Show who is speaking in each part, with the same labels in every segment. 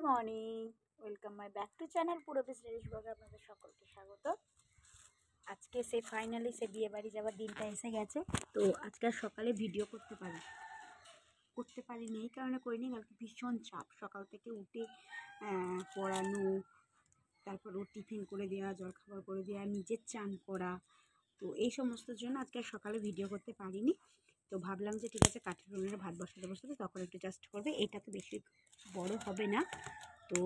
Speaker 1: Morning, welcome my back to channel পুরো series ব্লগে আপনাদের সকলকে স্বাগত। আজকে ফাইনালি বিয়ে বাড়ি যাওয়ার দিনটা এসে গেছে। তো আজকে সকালে ভিডিও করতে পারিনি, এই কারণে করিনি, কালকে ভীষণ চাপ। সকাল থেকে উঠে পড়ানো, তারপর ও টিফিন করে দেওয়া, জলখাবার করে দেওয়া, নিজের চান করা, তো এই সমস্ত জন্য আজকে সকালে ভিডিও করতে পারিনি। তো ভাবলাম যে ঠিক আছে কাঠের উনুনে ভাত বসাতে তখন একটু জাস্ট করবে, এটা তো বেশি বড় হবে না। তো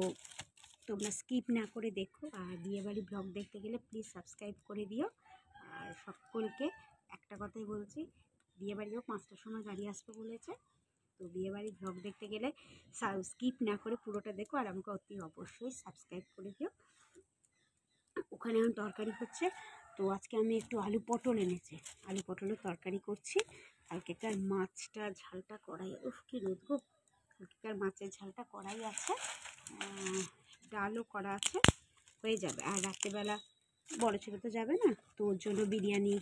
Speaker 1: তোমরা স্কিপ না করে দেখো, আর বিয়েবাড়ি ব্লগ দেখতে গেলে প্লিজ সাবস্ক্রাইব করে দিও। আর সকলকে একটা কথাই বলছি, বিয়েবাড়িও 5টার সময় গাড়ি আসবে বলেছে। তো বিয়েবাড়ি ব্লগ দেখতে গেলে স্কিপ না করে পুরোটা দেখো, আর আমাকে অতি অবশ্যই সাবস্ক্রাইব করে দিও। ওখানে এখন তরকারি হচ্ছে। তো আজকে আমি একটু আলু পটল এনেছি, আলু পটলের তরকারি করছি। কালকেকার মাছটা ঝালটা কড়াই, কি রোদ গো, কালকেকার মাছের ঝালটা কড়াই আছে, ডালও করা আছে, হয়ে যাবে। আর রাত্রেবেলা বড় ছেলে তো যাবে না, তো ওর জন্য বিরিয়ানি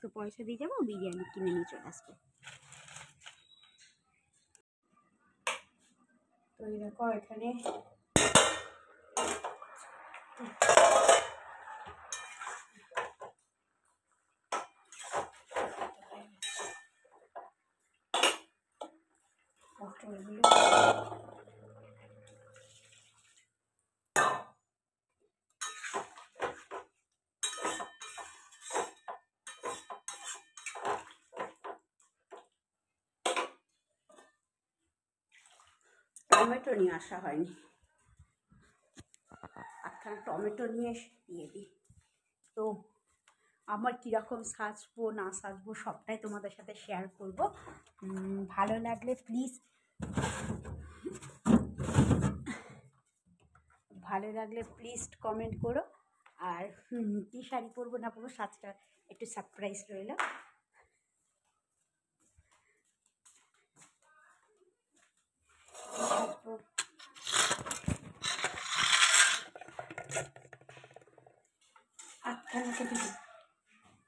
Speaker 1: তো পয়সা দিয়ে যাবো, বিরিয়ানি কিনে নিয়ে চলে আসবে। তো এই দেখো এখানে পটলগুলো টমেটো নিয়ে আসা হয়নি, একখানা টমেটো নিয়ে দিয়ে দিই। তো আমার কীরকম সাজবো না সাজবো সবটাই তোমাদের সাথে শেয়ার করব। ভালো লাগলে প্লিজ কমেন্ট করো। আর কী শাড়ি পরবো না পরবো সাজটা একটু সারপ্রাইজ রইল।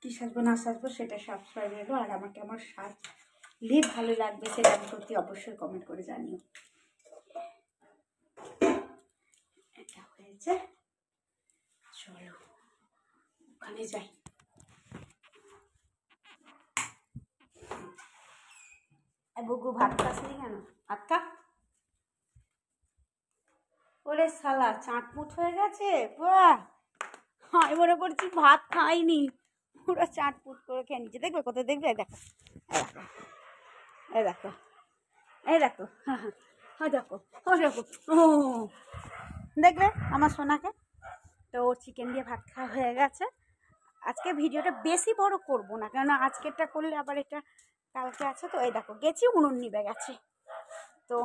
Speaker 1: কী সাজবো না সাজবো সেটা সাবস্ক্রাইব রইল। আর আমাকে আমার সাজলে ভালো লাগবে সেটা আমি সত্যি অবশ্যই কমেন্ট করে জানিও। এটা হয়েছে, চলো ওখানে যাই। বুগু ভাত খাসনি কেন? ভাত খা। ওরে শালা চাটমুট হয়ে গেছে, বাহ! আমি মনে করছি ভাত খাইনি, পুরো চাটপুট করে খেয়ে নিচ্ছে। দেখবে কোথায়, দেখবে? দেখো, এই দেখো, এই দেখো, হ্যাঁ দেখো, ও দেখো, ও দেখলে আমার সোনাকে। তো চিকেন দিয়ে ভাত খাওয়া হয়ে গেছে। আজকে ভিডিওটা বেশি বড় করব না, কেননা আজকেরটা করলে আবার এটা কালকে আছে। তো এই দেখো গেছি, উনুন নিবে গেছে। তো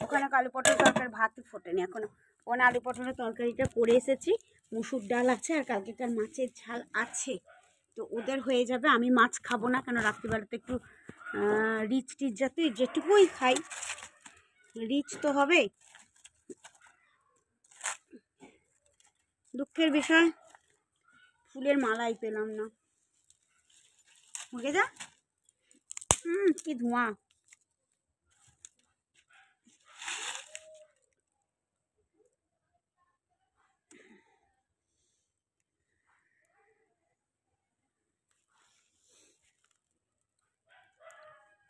Speaker 1: ওখানে আলু পটল তরকারি, ভাত ফোটেনি এখনো। ওখানে আলু পটলের তরকারিটা করে এসেছি, মুসুর ডাল আছে, আর কালকেকার মাছের ঝাল আছে। তো ওদের হয়ে যাবে। আমি মাছ খাবো না, কেন রাত্রিবেলাতে একটু রিচ জাতীয় যেটুকুই খাই, রিচ তো হবে। দুঃখের বিষয় ফুলের মালাই পেলাম না। মুখে যা, কি ধোঁয়া।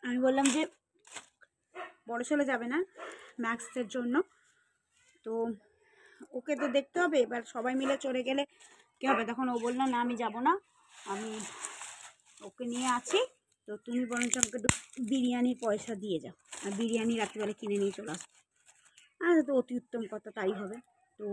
Speaker 1: আমি বললাম যে বড় ছেলে যাবে না ম্যাক্সের জন্য, তো ওকে তো দেখতে হবে। এবার সবাই মিলে চলে গেলে কী হবে, তখন ও বললো না আমি যাব না, আমি ওকে নিয়ে আছি। তো তুমি বরঞ্চ আমাকে বিরিয়ানির পয়সা দিয়ে যাও, আর বিরিয়ানি রাত্রিবেলা কিনে নিয়ে চলে আসবো। আচ্ছা, তো অতি উত্তম কথা, তাই হবে। তো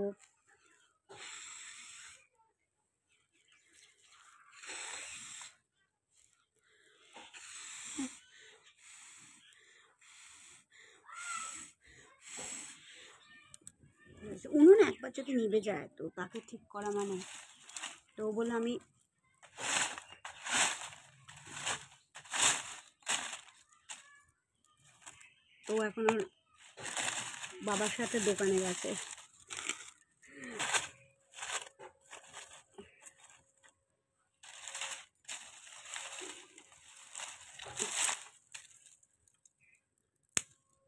Speaker 1: উনুন একবার যদি নিভে যায় তো তাকে ঠিক করা মানে, তো বললো আমি তো এখন ওর বাবার সাথে দোকানে গেছে।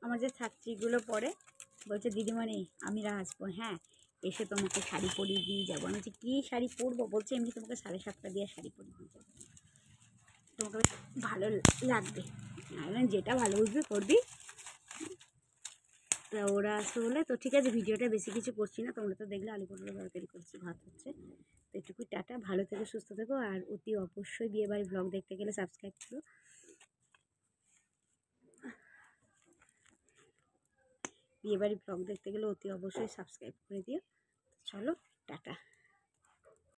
Speaker 1: আমার যে ছাত্রীগুলো পরে বলছে দিদিমণি আমি আসবো, হ্যাঁ এসে তোমাকে শাড়ি পরিয়ে দিয়ে যাবো। আমি বলছি কী শাড়ি পরবো? বলছে এমনি তোমাকে 7:30 দিয়ে শাড়ি পরিয়ে দিয়ে যাবো, তোমাকে ভালো লাগবে। যেটা ভালো বুঝবি করবি। তা ওরা আসবে বলে তো ঠিক আছে, ভিডিওটা বেশি কিছু করছি না, তোমরা তো দেখলে আলু পটলের তরকারি করছি, ভাত হচ্ছে। তো এটুকুই, টাটা, ভালো থেকো, সুস্থ থেকো। আর অতি অবশ্যই বিয়েবাড়ির ব্লগ দেখতে গেলে সাবস্ক্রাইব করো। বিয়েবাড়ির ব্লগ দেখতে গেলে অতি অবশ্যই সাবস্ক্রাইব করে দিও। চলো টাটা।